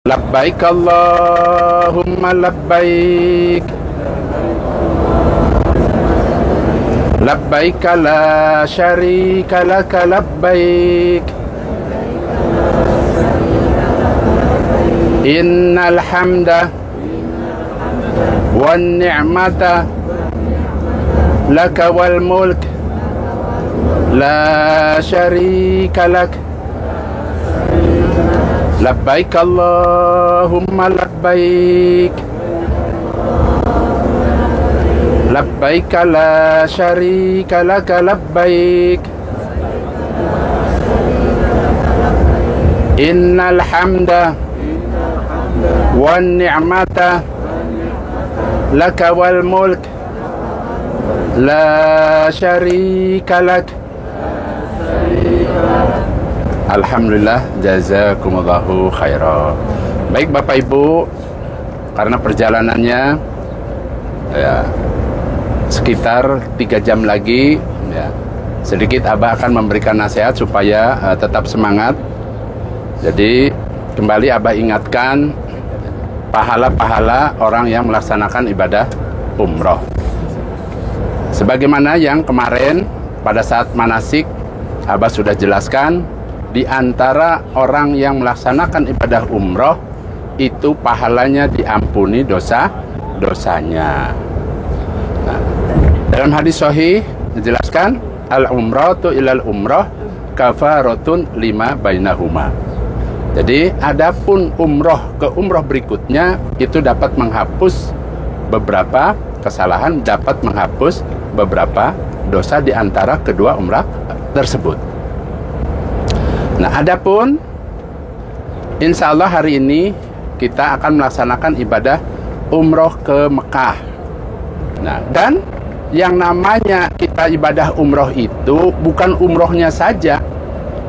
Labbaik Allahumma labbaik. Labbaik la syarika laka labbaik. Innal hamda wan ni'mata laka wal mulk la syarika lak. Labbaik Allahumma labbaik. Labbaik la syarika laka labbaik. Innal hamda wan ni'mata laka wal mulk la syarika lak. Alhamdulillah, jazakumullahu khairan. Baik Bapak Ibu, karena perjalanannya ya sekitar 3 jam lagi ya, sedikit Abah akan memberikan nasihat supaya tetap semangat. Jadi kembali Abah ingatkan pahala-pahala orang yang melaksanakan ibadah umroh. Sebagaimana yang kemarin pada saat manasik Abah sudah jelaskan, di antara orang yang melaksanakan ibadah umroh itu pahalanya diampuni dosa-dosanya. Nah, dalam hadis sahih dijelaskan al-umratu ilal umroh kafaratun lima bainahuma. Jadi adapun umroh ke umroh berikutnya itu dapat menghapus beberapa kesalahan, dapat menghapus beberapa dosa di antara kedua umrah tersebut. Nah, adapun insya Allah hari ini kita akan melaksanakan ibadah umroh ke Mekah. Nah, dan yang namanya kita ibadah umroh itu bukan umrohnya saja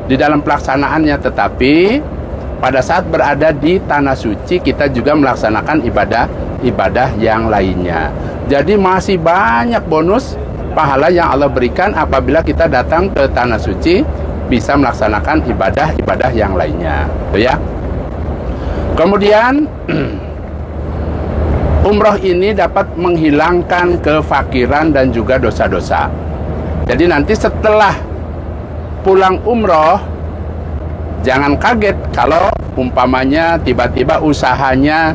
di dalam pelaksanaannya, tetapi pada saat berada di tanah suci kita juga melaksanakan ibadah yang lainnya. Jadi masih banyak bonus pahala yang Allah berikan apabila kita datang ke tanah suci, bisa melaksanakan ibadah-ibadah yang lainnya, ya. Kemudian umroh ini dapat menghilangkan kefakiran dan juga dosa-dosa. Jadi nanti setelah pulang umroh, jangan kaget kalau umpamanya tiba-tiba usahanya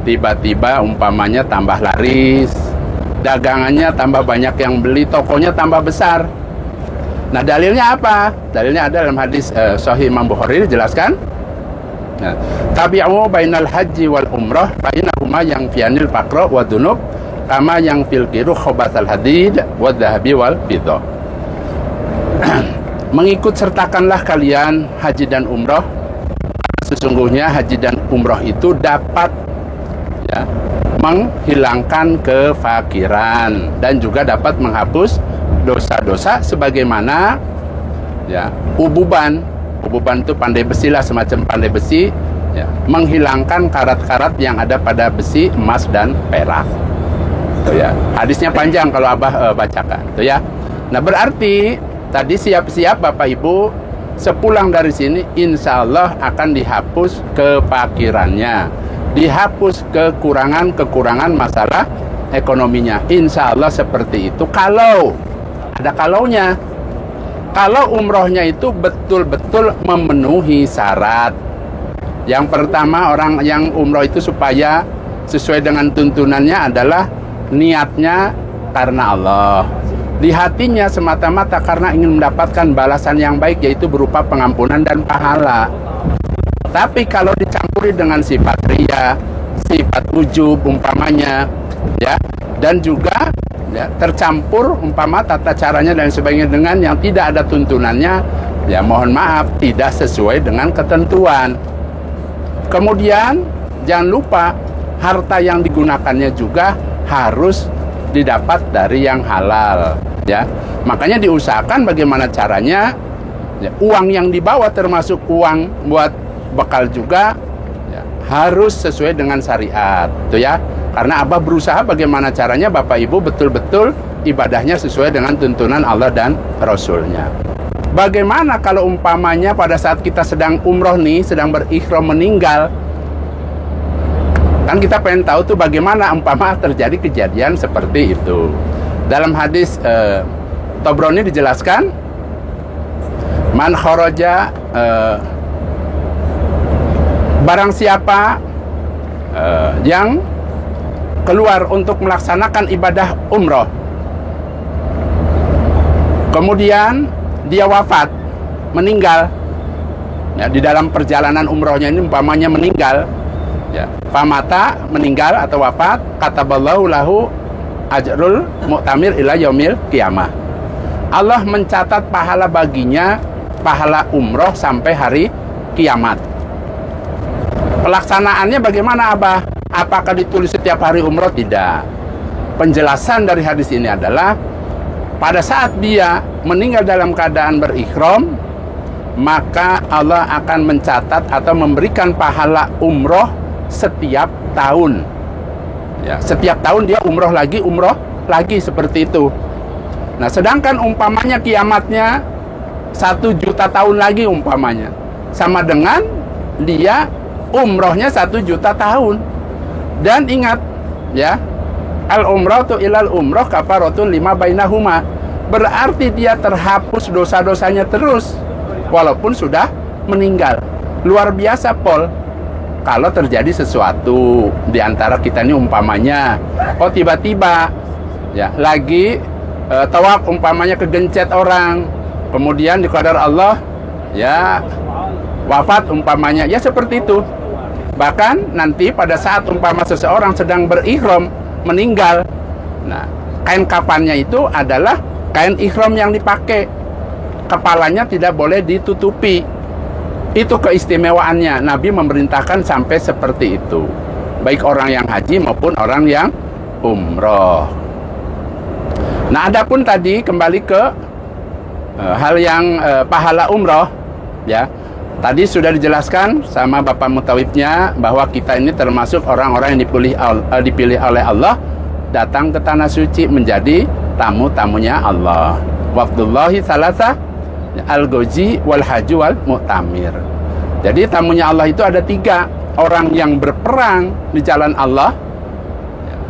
tiba-tiba umpamanya tambah laris, dagangannya tambah banyak yang beli, tokonya tambah besar. Nah, dalilnya apa? Dalilnya ada dalam hadis Sahih Imam Bukhari dijelaskan. Nah, tabi'u bainal haji wal umrah fa innahuma yang fianil faqra wa dunub kama yang fil qiru khabatsal hadid wa dhahabi wal fiddah. Mengikut sertakanlah kalian haji dan umrah. Sesungguhnya haji dan umrah itu dapat ya menghilangkan kefakiran dan juga dapat menghapus dosa-dosa sebagaimana ya ububan itu pandai besi lah, semacam pandai besi ya, menghilangkan karat-karat yang ada pada besi, emas dan perak. Tuh ya, hadisnya panjang kalau Abah bacakan tuh ya. Nah, berarti tadi siap-siap Bapak Ibu sepulang dari sini insya Allah akan dihapus kefakirannya, dihapus kekurangan masalah ekonominya, insya Allah seperti itu. Kalau ada kalaunya, kalau umrohnya itu betul-betul memenuhi syarat. Yang pertama, orang yang umroh itu supaya sesuai dengan tuntunannya adalah niatnya karena Allah, di hatinya semata-mata karena ingin mendapatkan balasan yang baik, yaitu berupa pengampunan dan pahala. Tapi kalau dicampuri dengan sifat riya, sifat ujub umpamanya ya, dan juga ya, tercampur umpama tata caranya dan sebagainya dengan yang tidak ada tuntunannya, ya mohon maaf tidak sesuai dengan ketentuan. Kemudian jangan lupa harta yang digunakannya juga harus didapat dari yang halal ya. Makanya diusahakan bagaimana caranya ya, uang yang dibawa termasuk uang buat bekal juga ya, harus sesuai dengan syariat tuh ya. Karena Abah berusaha bagaimana caranya Bapak Ibu betul-betul ibadahnya sesuai dengan tuntunan Allah dan Rasulnya. Bagaimana kalau umpamanya pada saat kita sedang umroh nih, sedang berikhram meninggal, Kan kita pengen tahu tuh bagaimana umpama terjadi kejadian seperti itu. Dalam hadis Tabrani dijelaskan, man kharaja, barang siapa yang keluar untuk melaksanakan ibadah umroh, kemudian dia wafat, meninggal, ya, di dalam perjalanan umrohnya ini umpamanya meninggal, ya, pamata, meninggal atau wafat, kataballahu lahu ajrul mu'tamir ila yaumil qiyamah. Allah mencatat pahala baginya, pahala umroh sampai hari kiamat. Pelaksanaannya bagaimana, Abah? Apakah ditulis setiap hari umroh? Tidak. Penjelasan dari hadis ini adalah pada saat dia meninggal dalam keadaan berihram, maka Allah akan mencatat atau memberikan pahala umroh setiap tahun. Ya, setiap tahun dia umroh lagi seperti itu. Nah, sedangkan umpamanya kiamatnya 1 juta tahun lagi umpamanya, sama dengan dia umrohnya 1 juta tahun. Dan ingat, ya, al umratu ilal umroh kafaratun lima bainahuma. Berarti dia terhapus dosa-dosanya terus walaupun sudah meninggal. Luar biasa, Pol. Kalau terjadi sesuatu di antara kita ini umpamanya, oh tiba-tiba ya lagi tawaf umpamanya kegencet orang, kemudian dikadar Allah ya wafat umpamanya, ya seperti itu. Bahkan nanti pada saat umpama seseorang sedang berihram meninggal, nah kain kafannya itu adalah kain ihram yang dipakai, kepalanya tidak boleh ditutupi. Itu keistimewaannya. Nabi memerintahkan sampai seperti itu, baik orang yang haji maupun orang yang umroh. Nah, adapun tadi kembali ke hal yang pahala umroh, ya. Tadi sudah dijelaskan sama Bapak Mutawifnya bahwa kita ini termasuk orang-orang yang dipilih oleh Allah datang ke tanah suci menjadi tamu-tamunya Allah. Wafdullahi salasah, al-goji wal haji wal mu'tamir. Jadi tamunya Allah itu ada 3. Orang yang berperang di jalan Allah,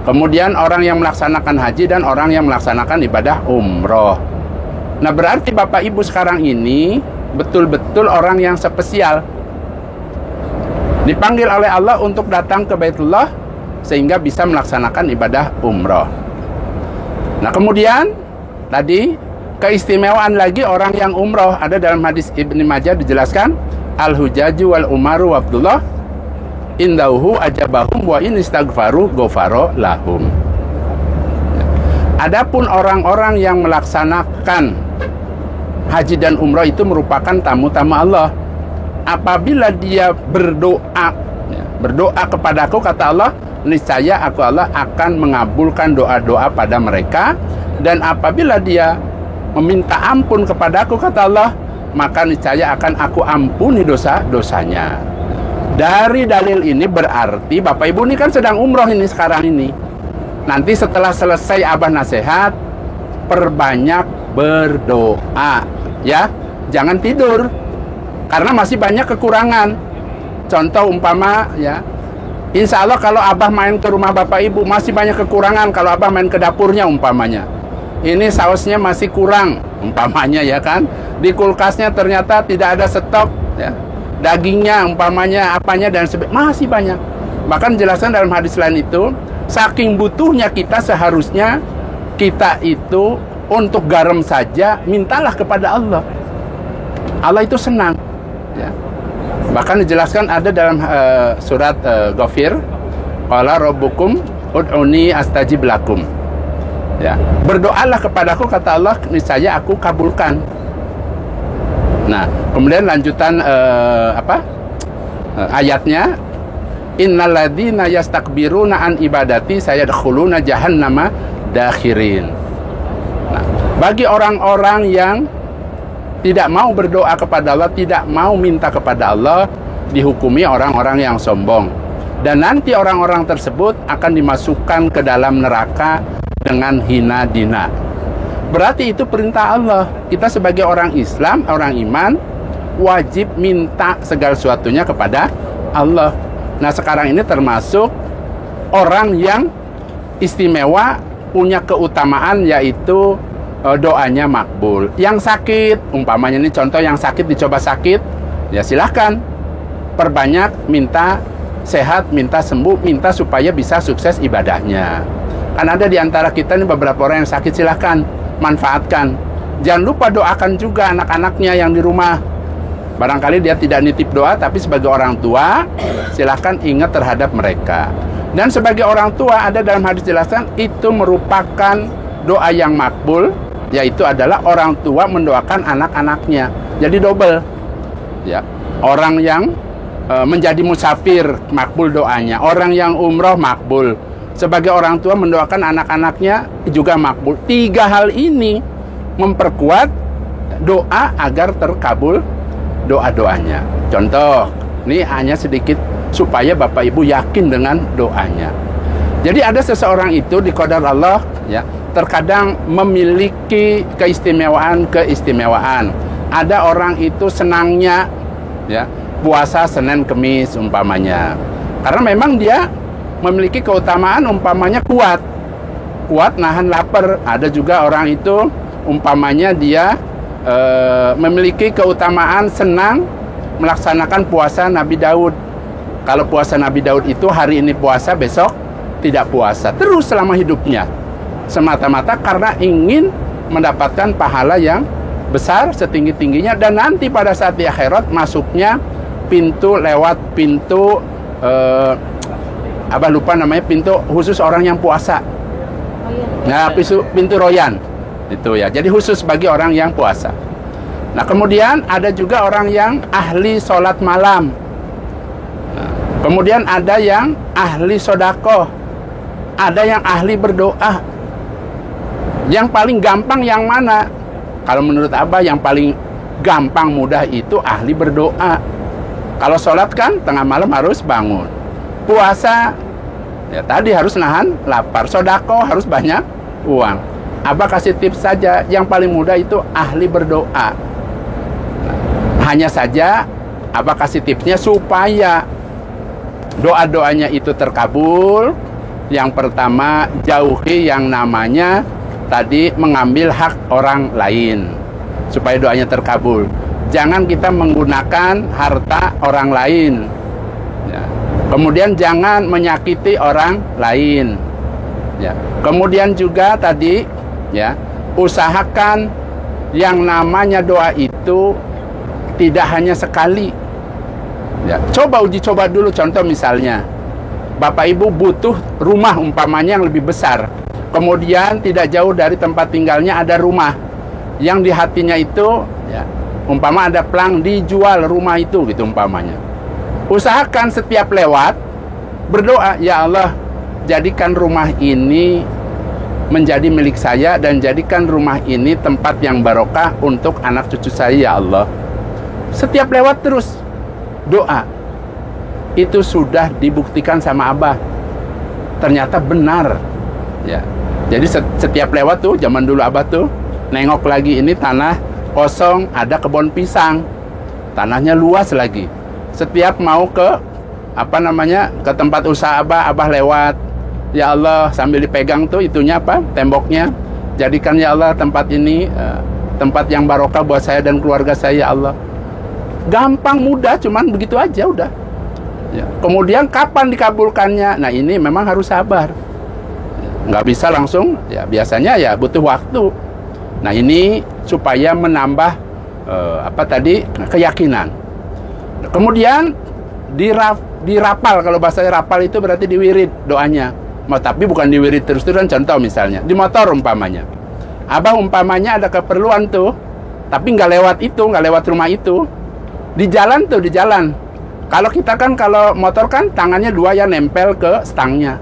kemudian orang yang melaksanakan haji, dan orang yang melaksanakan ibadah umroh. Nah, berarti Bapak Ibu sekarang ini betul-betul orang yang spesial, dipanggil oleh Allah untuk datang ke Baitullah sehingga bisa melaksanakan ibadah umroh. Nah, kemudian tadi keistimewaan lagi orang yang umroh ada dalam hadis Ibnu Majah dijelaskan, al-hujaju wal umaru wabdullah indauhu ajabahum wa in istaghfaru ghafara lahum. Adapun orang-orang yang melaksanakan haji dan umrah itu merupakan tamu-tamu Allah. Apabila dia berdoa kepadaku, kata Allah, niscaya aku Allah akan mengabulkan doa-doa pada mereka. Dan apabila dia meminta ampun kepadaku, kata Allah, maka niscaya akan aku ampuni dosa-dosanya. Dari dalil ini berarti Bapak Ibu ini kan sedang umroh ini sekarang ini. Nanti setelah selesai Abah nasihat, perbanyak berdoa, ya, jangan tidur karena masih banyak kekurangan. Contoh umpama, ya, insya Allah kalau Abah main ke rumah Bapak Ibu masih banyak kekurangan. Kalau Abah main ke dapurnya umpamanya, ini sausnya masih kurang umpamanya, ya kan, di kulkasnya ternyata tidak ada stok, ya, dagingnya umpamanya apanya dan masih banyak. Bahkan jelaskan dalam hadis lain itu, saking butuhnya kita seharusnya kita itu untuk garam saja mintalah kepada Allah. Allah itu senang, ya. Bahkan dijelaskan ada dalam surat Ghafir, qala rabbukum ud'uni astajib lakum. Ya, berdoalah kepadaku, kata Allah, niscaya aku kabulkan. Nah, kemudian lanjutan ayatnya, innalladzina yastakbiruna an ibadati sayadkhuluna jahannama dakhirin. Nah, bagi orang-orang yang tidak mau berdoa kepada Allah, tidak mau minta kepada Allah, dihukumi orang-orang yang sombong. Dan nanti orang-orang tersebut akan dimasukkan ke dalam neraka dengan hina dina. Berarti itu perintah Allah. Kita sebagai orang Islam, orang iman, wajib minta segala sesuatunya kepada Allah. Nah, sekarang ini termasuk orang yang istimewa, punya keutamaan, yaitu doanya makbul. Yang sakit, umpamanya ini contoh yang sakit, dicoba sakit, ya silahkan perbanyak, minta sehat, minta sembuh, minta supaya bisa sukses ibadahnya. Kan ada di antara kita nih beberapa orang yang sakit, silahkan manfaatkan. Jangan lupa doakan juga anak-anaknya yang di rumah. Barangkali dia tidak nitip doa, tapi sebagai orang tua silahkan ingat terhadap mereka. Dan sebagai orang tua, ada dalam hadis jelaskan, itu merupakan doa yang makbul, yaitu adalah orang tua mendoakan anak-anaknya. Jadi double, ya. Orang yang menjadi musafir makbul doanya, orang yang umroh makbul, sebagai orang tua mendoakan anak-anaknya juga makbul. 3 hal ini memperkuat doa agar terkabul doa-doanya. Contoh, ini hanya sedikit supaya Bapak Ibu yakin dengan doanya. Jadi ada seseorang itu di qadar Allah, ya, terkadang memiliki keistimewaan. Ada orang itu senangnya, ya, puasa Senin Kemis umpamanya. Karena memang dia memiliki keutamaan, umpamanya kuat nahan lapar. Ada juga orang itu umpamanya dia memiliki keutamaan senang melaksanakan puasa Nabi Daud. Kalau puasa Nabi Daud itu hari ini puasa, besok tidak puasa, terus selama hidupnya, semata-mata karena ingin mendapatkan pahala yang besar setinggi-tingginya. Dan nanti pada saat di akhirat masuknya lewat pintu lupa namanya, pintu khusus orang yang puasa. Nah, pintu royan itu ya. Jadi khusus bagi orang yang puasa. Nah, kemudian ada juga orang yang ahli sholat malam. Nah, kemudian ada yang ahli sodakoh, ada yang ahli berdoa. Yang paling gampang yang mana? Kalau menurut Abah yang paling gampang mudah itu ahli berdoa. Kalau sholat kan tengah malam harus bangun. Puasa ya tadi harus nahan lapar. Sodakoh harus banyak uang. Abah kasih tips saja, yang paling mudah itu ahli berdoa. Hanya saja Abah kasih tipsnya supaya doa-doanya itu terkabul. Yang pertama, jauhi yang namanya tadi mengambil hak orang lain supaya doanya terkabul. Jangan kita menggunakan harta orang lain, ya. Kemudian jangan menyakiti orang lain, ya. Kemudian juga tadi, ya, usahakan yang namanya doa itu tidak hanya sekali, ya. Uji coba dulu. Contoh misalnya Bapak Ibu butuh rumah umpamanya yang lebih besar, kemudian tidak jauh dari tempat tinggalnya ada rumah yang di hatinya itu, ya, umpama ada pelang dijual rumah itu gitu umpamanya. Usahakan setiap lewat berdoa, ya Allah, jadikan rumah ini menjadi milik saya dan jadikan rumah ini tempat yang barokah untuk anak cucu saya, ya Allah. Setiap lewat terus doa. Itu sudah dibuktikan sama Abah, ternyata benar, ya. Jadi setiap lewat tuh, zaman dulu Abah tuh nengok lagi, ini tanah kosong, ada kebun pisang, tanahnya luas lagi. Setiap mau ke ke tempat usaha Abah lewat, ya Allah, sambil dipegang tuh itunya temboknya, jadikan ya Allah tempat ini tempat yang barokah buat saya dan keluarga saya, ya Allah. Gampang, mudah, cuman begitu aja udah, ya. Kemudian kapan dikabulkannya? Nah, ini memang harus sabar, nggak bisa langsung, ya. Biasanya ya butuh waktu. Nah, ini supaya menambah keyakinan. Kemudian dirapal. Kalau bahasanya rapal itu berarti diwirid doanya. Tapi bukan diwirid terus-terusan. Contoh misalnya di motor umpamanya, Abah umpamanya ada keperluan tuh, tapi nggak lewat rumah itu, di jalan. Kalau kita kan, kalau motor kan tangannya 2 ya, nempel ke stangnya,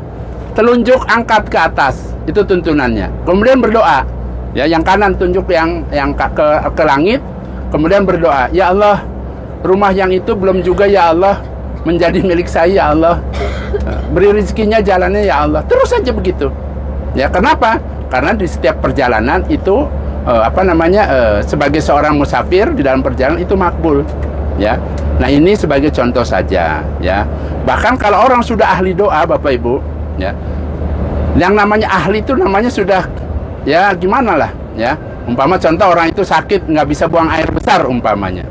telunjuk angkat ke atas, itu tuntunannya. Kemudian berdoa, ya, yang kanan tunjuk yang ke langit, kemudian berdoa, ya Allah, rumah yang itu belum juga, ya Allah, menjadi milik saya, ya Allah. Beri rezekinya, jalannya, ya Allah. Terus saja begitu. Ya, kenapa? Karena di setiap perjalanan itu sebagai seorang musafir di dalam perjalanan itu makbul, ya. Nah, ini sebagai contoh saja, ya. Bahkan kalau orang sudah ahli doa, Bapak Ibu, ya. Yang namanya ahli itu namanya sudah ya gimana lah ya. Umpama contoh orang itu sakit nggak bisa buang air besar umpamanya,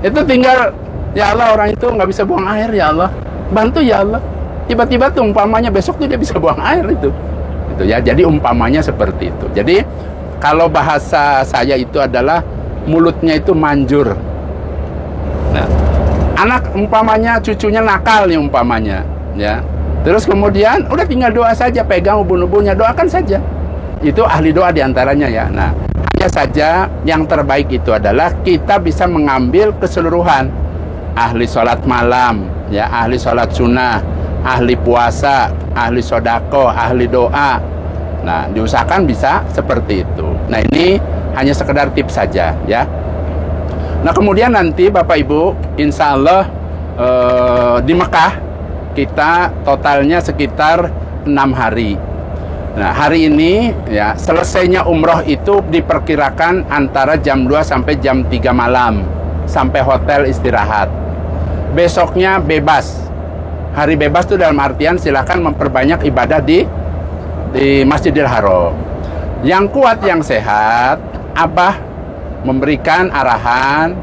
itu tinggal ya Allah orang itu nggak bisa buang air, ya Allah bantu ya Allah, tiba-tiba tuh umpamanya besok tuh dia bisa buang air itu ya. Jadi umpamanya seperti itu. Jadi kalau bahasa saya itu adalah mulutnya itu manjur. Nah, anak umpamanya cucunya nakal nih umpamanya ya, terus kemudian udah tinggal doa saja, pegang ubun-ubunnya, doakan saja. Itu ahli doa diantaranya ya. Nah, hanya saja yang terbaik itu adalah kita bisa mengambil keseluruhan. Ahli sholat malam ya, ahli sholat sunnah, ahli puasa, ahli sodako, ahli doa. Nah, diusahakan bisa seperti itu. Nah, ini hanya sekedar tips saja ya. Nah, kemudian nanti Bapak Ibu, insya Allah di Mekah kita totalnya sekitar 6 hari. Nah, hari ini ya selesainya umroh itu diperkirakan antara jam 2 sampai jam 3 malam sampai hotel istirahat. Besoknya bebas. Hari bebas itu dalam artian silakan memperbanyak ibadah di Masjidil Haram. Yang kuat, yang sehat, Abah memberikan arahan,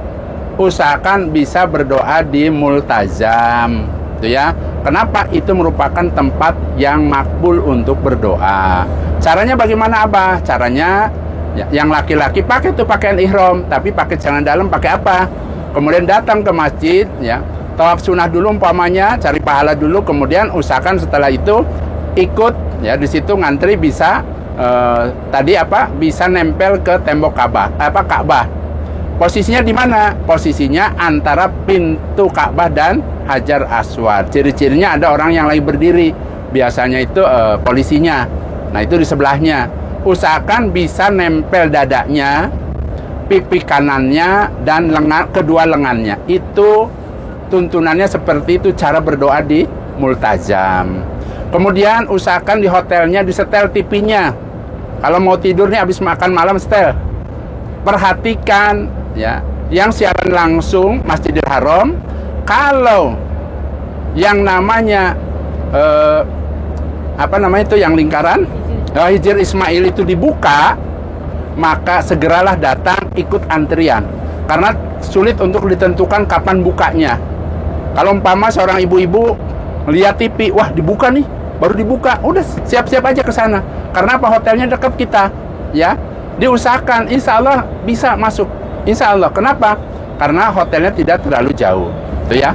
usahakan bisa berdoa di Multazam, itu ya. Kenapa? Itu merupakan tempat yang makbul untuk berdoa. Caranya bagaimana, Abah? Caranya ya, yang laki-laki pakai tuh pakaian ihram, tapi pakai celana dalam, pakai apa? Kemudian datang ke masjid, ya, tawaf sunnah dulu umpamanya, cari pahala dulu, kemudian usahakan setelah itu ikut, ya, di situ ngantri bisa bisa nempel ke tembok Ka'bah. Posisinya di mana? Posisinya antara pintu Ka'bah dan Hajar Aswad. Ciri-cirinya ada orang yang lagi berdiri. Biasanya itu polisinya. Nah, itu di sebelahnya. Usahakan bisa nempel dadanya, pipi kanannya, dan kedua lengannya. Itu tuntunannya seperti itu cara berdoa di Multazam. Kemudian usahakan di hotelnya disetel TV-nya. Kalau mau tidur nih habis makan malam setel. Perhatikan ya, yang siaran langsung Masjidil Haram. Kalau yang namanya yang lingkaran Hijr Ismail itu dibuka, maka segeralah datang ikut antrian, karena sulit untuk ditentukan kapan bukanya. Kalau umpama seorang ibu-ibu lihat TV, wah dibuka nih, baru dibuka, udah siap-siap aja ke sana. Karena apa? Hotelnya dekat kita, ya. Diusahakan, insya Allah bisa masuk, insya Allah. Kenapa? Karena hotelnya tidak terlalu jauh, itu ya.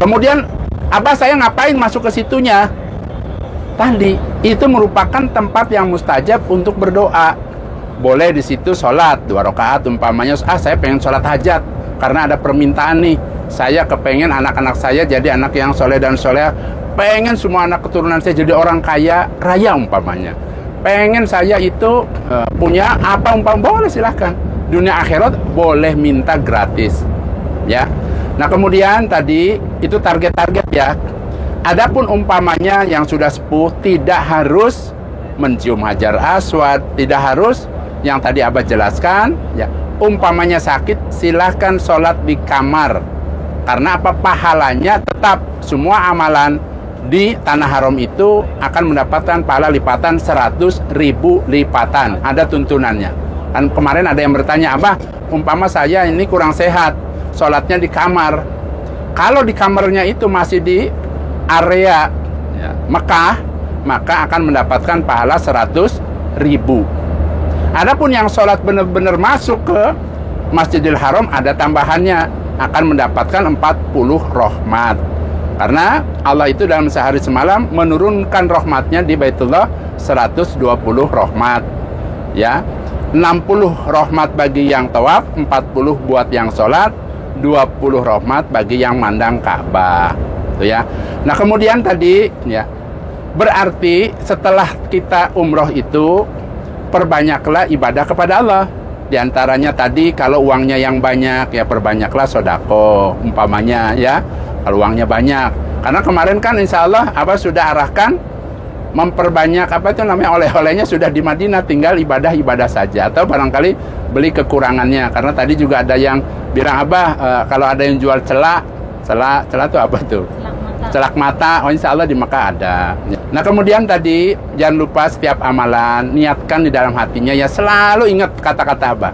Kemudian, Abah saya ngapain masuk ke situnya? Tadi itu merupakan tempat yang mustajab untuk berdoa. Boleh di situ sholat 2 rakaat umpamanya. Saya pengen sholat hajat karena ada permintaan nih. Saya kepengen anak-anak saya jadi anak yang soleh dan soleh. Pengen semua anak keturunan saya jadi orang kaya raya umpamanya. Pengen saya itu punya apa boleh silahkan. Dunia akhirat boleh minta gratis, ya. Nah, kemudian tadi itu target-target ya. Adapun umpamanya yang sudah sepuh tidak harus mencium Hajar Aswad, tidak harus yang tadi Abah jelaskan ya. Umpamanya sakit silahkan sholat di kamar. Karena apa? Pahalanya tetap, semua amalan di Tanah Haram itu akan mendapatkan pahala lipatan 100.000 lipatan. Ada tuntunannya. Kan kemarin ada yang bertanya, Abah, umpama saya ini kurang sehat, sholatnya di kamar. Kalau di kamarnya itu masih di area ya, Mekah, maka akan mendapatkan pahala 100.000. Adapun yang sholat benar-benar masuk ke Masjidil Haram ada tambahannya, akan mendapatkan 40 rahmat. Karena Allah itu dalam sehari semalam menurunkan rahmatnya di Baitullah 120 rahmat, ya. 60 rahmat bagi yang tawaf, 40 buat yang sholat, 20 rahmat bagi yang mandang Ka'bah, itu ya. Nah, kemudian tadi ya, berarti setelah kita umroh itu perbanyaklah ibadah kepada Allah. Di antaranya tadi kalau uangnya yang banyak ya perbanyaklah sodako umpamanya ya, kalau uangnya banyak. Karena kemarin kan insya Allah Abah sudah arahkan memperbanyak oleh-olehnya sudah di Madinah, tinggal ibadah-ibadah saja atau barangkali beli kekurangannya. Karena tadi juga ada yang bilang Abah kalau ada yang jual celak itu apa tuh? Celak mata, oh insya Allah di Mekah ada. Nah kemudian tadi jangan lupa setiap amalan niatkan di dalam hatinya ya, selalu ingat kata-kata Abah.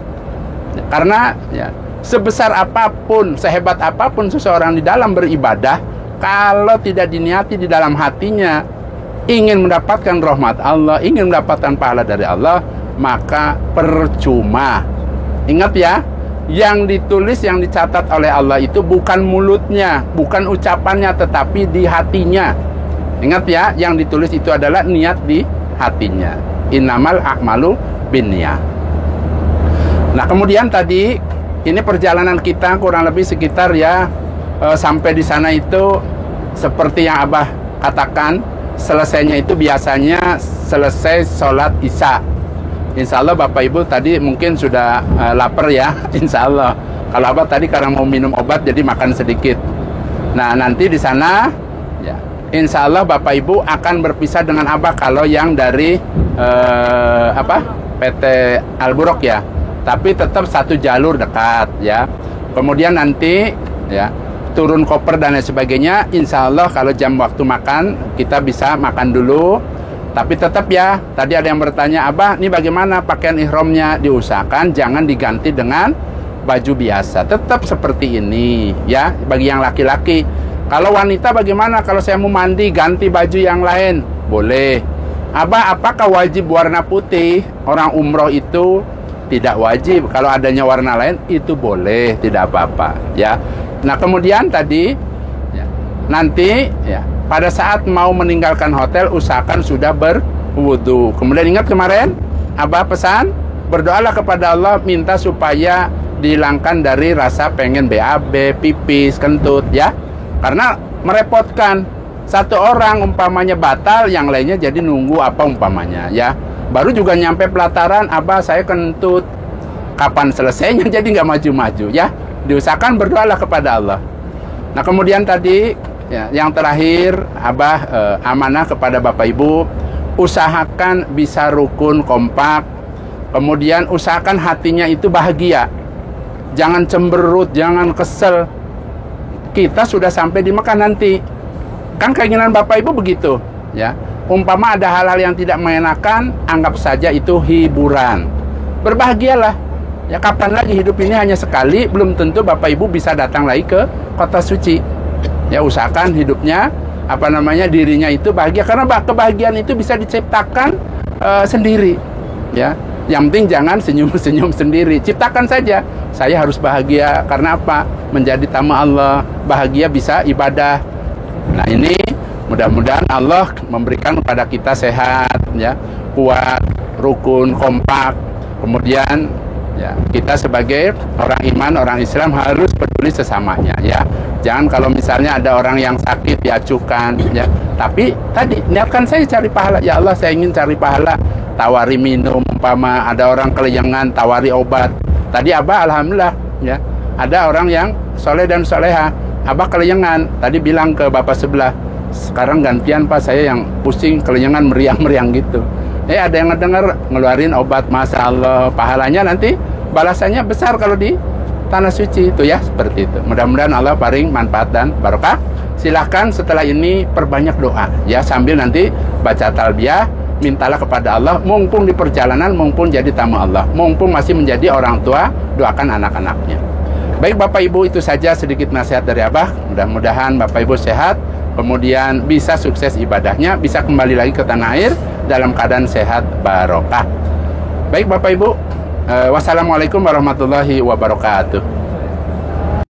Karena ya, sebesar apapun, sehebat apapun seseorang di dalam beribadah, kalau tidak diniati di dalam hatinya ingin mendapatkan rahmat Allah, ingin mendapatkan pahala dari Allah, maka percuma. Ingat ya, yang ditulis, yang dicatat oleh Allah itu bukan mulutnya, bukan ucapannya, tetapi di hatinya. Ingat ya, yang ditulis itu adalah niat di hatinya. Innamal a'malu binniyah. Nah kemudian tadi ini perjalanan kita kurang lebih sekitar ya sampai di sana itu seperti yang Abah katakan, selesainya itu biasanya selesai sholat isya. Insya Allah Bapak Ibu tadi mungkin sudah lapar ya, Insya Allah. Kalau Abah tadi karena mau minum obat jadi makan sedikit. Nah nanti di sana ya, Insya Allah Bapak Ibu akan berpisah dengan Abah kalau yang dari PT Al-Buruk ya. Tapi tetap satu jalur dekat ya. Kemudian nanti ya turun koper dan lain sebagainya. Insya Allah kalau jam waktu makan kita bisa makan dulu. Tapi tetap ya, tadi ada yang bertanya, Abah, ini bagaimana pakaian ihramnya? Diusahakan jangan diganti dengan baju biasa. Tetap seperti ini ya, bagi yang laki-laki. Kalau wanita bagaimana? Kalau saya mau mandi ganti baju yang lain, boleh. Abah, apakah wajib warna putih? Orang umroh itu tidak wajib. Kalau adanya warna lain itu boleh, tidak apa-apa ya. Nah kemudian tadi ya, nanti ya pada saat mau meninggalkan hotel usahakan sudah berwudu. Kemudian ingat kemarin Abah pesan, berdoalah kepada Allah minta supaya dihilangkan dari rasa pengen BAB, pipis, kentut ya. Karena merepotkan, satu orang umpamanya batal, yang lainnya jadi nunggu apa umpamanya ya. Baru juga nyampe pelataran, Abah saya kentut, kapan selesainya, jadi nggak maju-maju ya. Diusahakan berdoalah kepada Allah. Nah kemudian tadi ya, yang terakhir Abah amanah kepada Bapak Ibu, usahakan bisa rukun, kompak. Kemudian usahakan hatinya itu bahagia, jangan cemberut, jangan kesel. Kita sudah sampai di Mekah nanti, kan keinginan Bapak Ibu begitu ya. Umpama ada hal-hal yang tidak mengenakan, anggap saja itu hiburan. Berbahagialah ya, kapan lagi hidup ini hanya sekali, belum tentu Bapak Ibu bisa datang lagi ke kota suci. Ya usahakan hidupnya dirinya itu bahagia, karena kebahagiaan itu bisa diciptakan sendiri ya. Yang penting jangan senyum-senyum sendiri, ciptakan saja saya harus bahagia. Karena apa? Menjadi tamu Allah, bahagia bisa ibadah. Nah ini mudah-mudahan Allah memberikan kepada kita sehat ya, kuat, rukun, kompak. Kemudian ya, kita sebagai orang iman, orang Islam harus peduli sesamanya ya. Jangan kalau misalnya ada orang yang sakit diacukan ya. Tapi tadi niatkan saya cari pahala. Ya Allah, saya ingin cari pahala. Tawari minum, umpama ada orang kelayangan, tawari obat. Tadi Abah alhamdulillah ya, ada orang yang soleh dan soleha. Abah kelayangan, tadi bilang ke bapak sebelah, sekarang gantian Pak, saya yang pusing kelayangan meriang-meriang gitu. Ada yang ngedengar, ngeluarin obat, Masya Allah, pahalanya nanti balasannya besar kalau di tanah suci itu ya, seperti itu. Mudah-mudahan Allah paling manfaat dan barokah. Silahkan setelah ini perbanyak doa ya, sambil nanti baca talbiyah, mintalah kepada Allah, mumpung di perjalanan, mumpung jadi tamu Allah, mumpung masih menjadi orang tua, doakan anak-anaknya. Baik Bapak Ibu, itu saja sedikit nasihat dari Abah. Mudah-mudahan Bapak Ibu sehat, kemudian bisa sukses ibadahnya, bisa kembali lagi ke tanah air dalam keadaan sehat barokah. Baik Bapak Ibu, wassalamualaikum warahmatullahi wabarakatuh.